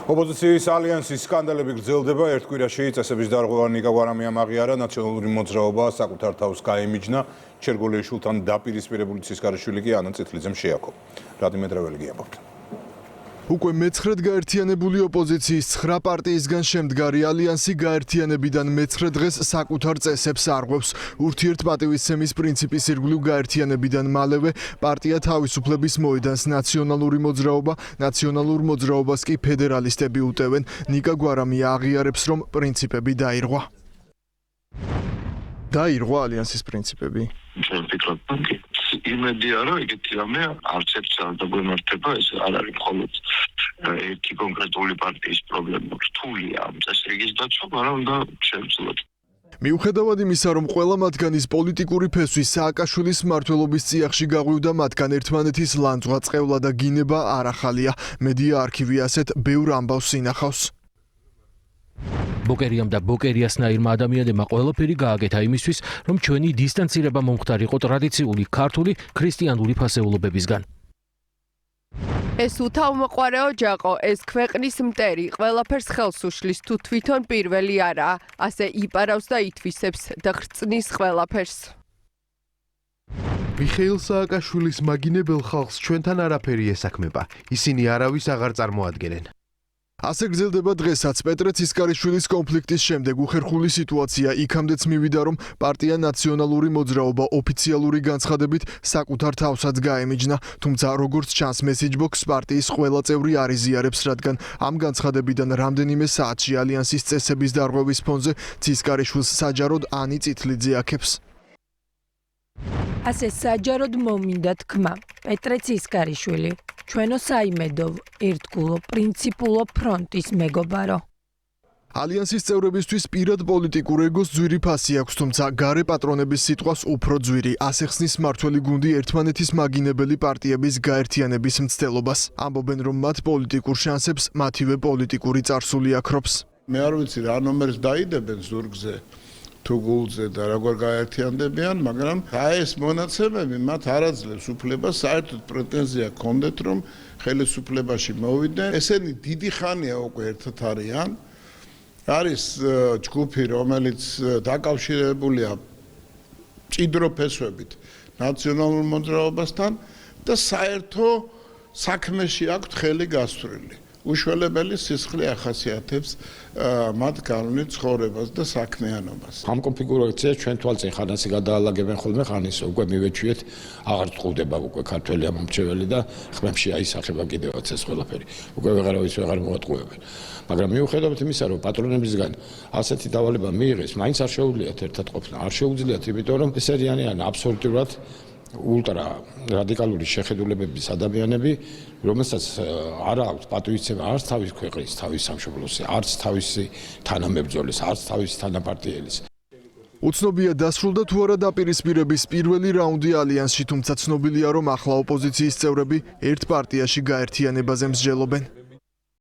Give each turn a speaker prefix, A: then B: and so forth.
A: ოპოზიციის ალიანსის სკანდალები გრძელდება. ერთ კვირაში წესების დარღვევა ნიკა გვარამიამ აღიარა, ნაციონალური მოძრაობა საკუთარ თავს გაემიჯნა. ჩერგოლეიშვილთან დაპირისპირებული ცისკარიშვილი კი ანა წითლიძემ შეაქო. რადიმე დრეველი გიამბობთ.
B: უკვე მეცხრედ გაერთიანებული ოპოზიციის 9 პარტიისგან შემდგარი ალიანსი გაერთიანებიდან მეცხრე დღეს საკუთარ წესებს არღვევს. ურთიერთპატივისცემის პრინციპის ირგვლივ გაერთიანებიდან მალევე პარტია თავისუფლების მოედანს ნაციონალური მოძრაობა, ნაციონალურ მოძრაობას კი ფედერალისტები უტევენ. ნიკა გვარამია აღიარებს, რომ პრინციპები დაირღვა. დაირღვა ალიანსის პრინციპები.
C: ჩვენ ვფიქრობ, იმედია, რომ ეგეთი რამე არც ერთ დაგვემართება, ეს არ არის მხოლოდ ერთი კონკრეტული პარტიის პრობლემა. რთულია ამ წესრიგის დაცვა, მაგრამ უნდა შევძლოთ.
B: მიუხედავად იმისა, რომ ყველა მათგანის პოლიტიკური ფესვი სააკაშვილის მმართველობის წიაღში გაღვივდა, მათგან ერთმანეთის ლანძღვა, წყევლა და გინება არ ახალია. მედია არქივი ასეთ ბევრ ამბავს ინახავს.
D: ბოკერიამ და ბოკერიასნაირმა ადამიანებმა ყველაფერი გააკეთა იმისთვის, რომ ჩვენი დისტანცირება მომხდარიყო ტრადიციული ქართული ქრისტიანული ფასეულობებისგან.
E: ეს უთავმოყვარე ოჯახო, ეს ქვეყნის მტერი, ყველაფერს ხელს უშლის, თუ თვითონ პირველი არაა, ასე იპარავს და ითვისებს და ხრწნის ყველაფერს.
F: მიხეილ სააკაშვილის მაგინებელ ხალხს ჩვენთან არაფერი ესაქმება. ისინი არავის აღარ წარმოადგენენ.
B: ასე გრძელდება დღესაც. პეტრე ცისკარიშვილის კონფლიქტის შემდეგ უხერხული სიტუაცია იქამდეც მივიდა, რომ პარტია ნაციონალური მოძრაობა ოფიციალური განცხადებით საკუთარ თავსაც გაემიჯნა. თუმცა როგორც ჩანს, მესიჯბოქს პარტიის ყველა წევრი არ იზიარებს, რადგან ამ განცხადებიდან რამდენიმე საათში ალიანსის წესების დარღვევის ფონზე ცისკარიშვილს საჯაროდ ანი წითლიძე აქებს.
G: ასე საჯაროდ მომინდა თქმა. პეტრე ცისკარიშვილი, ჩვენო საიმედოვ, ერთგულო, პრინციპულო ფრონტის მეგობარო.
B: ალიანსის წევრებისთვის პირად პოლიტიკურ ეგოს ძვირი ფასი აქვს, თუმცა გარე პატრონების სიტყვას უფრო ძვირი. ასე ხსნის მმართველი გუნდი ერთმანეთის მაგინებელი პარტიების გაერთიანების მცდელობას. ამბობენ, რომ მათ პოლიტიკურ შანსებს მათივე პოლიტიკური წარსული აქრობს.
H: მე არ ვიცი რა ნომერს დაიდებენ ზურგზე თუ გულზე და როგორ გაერთიანდებიან, მაგრამ ეს მონაცემები მათ არ აძლევს უფლებას, საერთოდ პრეტენზია ჰქონდეთ, რომ ხელისუფლებაში მოვიდნენ. ესენი დიდი ხანია უკვე ერთად არიან. არის ჯგუფი, რომელიც დაკავშირებულია მჭიდრო ფესვებით ნაციონალურ მოძრაობასთან და საერთო საქმეში აქვთ ხელი გასწვრილი. უშველებელი სისხლი ახასიათებს მათ განვლილ ცხოვრებას და საქმიანობას.
I: ამ კონფიგურაციას ჩვენ თვალწინ ხანასი გადაალაგებენ ხოლმე ხანის უკვე მივეჩვიეთ, აღარ წყვდება უკვე ქართველი ამომრჩეველი და ხმებში აისახება კიდევაც ეს ყველაფერი. უკვე ვეღარავის ვეღარ მოატყუებენ. მაგრამ მიუხედავად იმისა, რომ პატრონებისგან ასეთი დავალება მიიღეს, მაინც არ შეუძლიათ ერთად ყოფნა. არ შეუძლიათ, იმიტომ რომ ეს არიან აბსოლუტურად ულტრა რადიკალური შეხედულებების ადამიანები, რომელსაც არ აქვს პატივისცემა არც თავის ქვეყნის, თავის სამშობლოს, არც თავისი თანამებრძოლის, არც თავისი თანაპარტიელის.
B: უცნობია დასრულდა თუ არა დაპირისპირების პირველი რაუნდი ალიანსში, თუმცა ცნობილია, რომ ახლა ოპოზიციის წევრები ერთ პარტიაში გაერთიანებაზე მსჯელობენ.